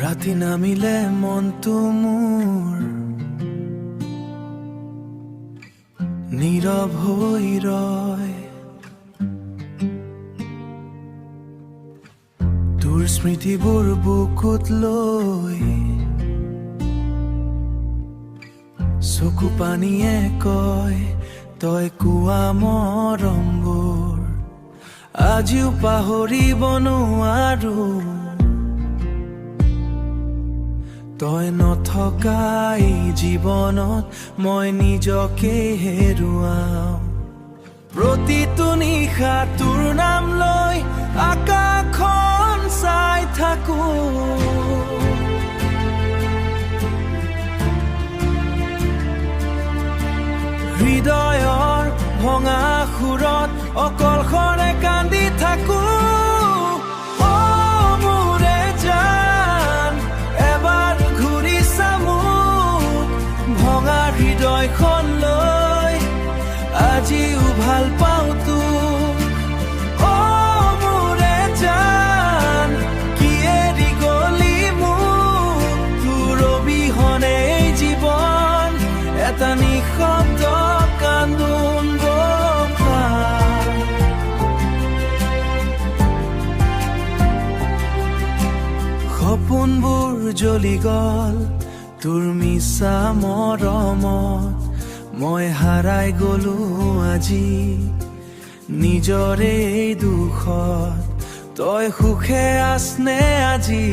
ৰাতি নামিলে মনটো মোৰ নীৰৱ হৈ ৰয়, তোৰ স্মৃতিবোৰ বুকুত লৈ চকু পানীয়ে কয় তই কোৱা মৰমবোৰ আজিও পাহৰিব নোৱাৰো। তই নথকাই জীৱনত মই নিজকে হেৰুৱাও। প্ৰতিটো নিশা তোৰ নাম লৈ আকাশখন চাই থাকো, হৃদয়ৰ ভঙা সুৰত অকলশৰে কান্দি থাকো। হৃদয়খন লৈ আজিও ভাল পাওঁ তোক। মোৰে জান কি এৰি গলি মোক, তোৰ অবিহনে এই জীৱন এটা নিঃশব্দ কান্দোন বোকা। সপোনবোৰ জ্বলি গল তোৰ মিছা মৰমত, মই হাৰাই গলো আজি নিজৰে দুখত। তই সুখে আছনে আজি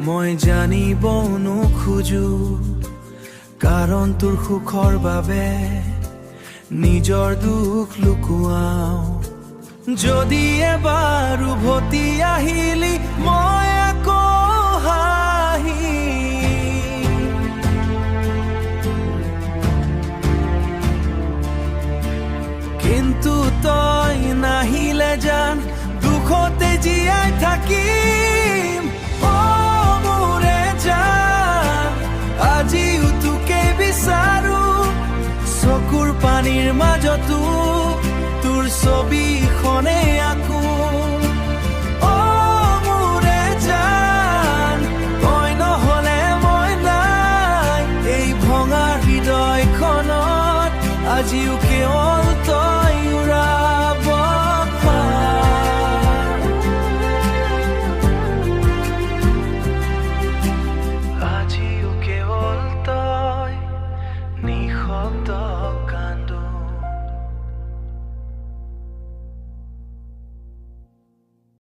মই জানিব নোখোজো, কাৰণ তোৰ সুখৰ বাবে নিজৰ দুখ লুকুৱাও। যদি এবাৰ উভতি আহিলি মই আকৌ হাঁহি, কিন্তু তই নাহিলে জান দুখতে জীয়াই থাকিম। মোৰে জান আজিও তোকে বিচাৰো, চকুৰ পানীৰ মাজতো তোৰ ছবিখনে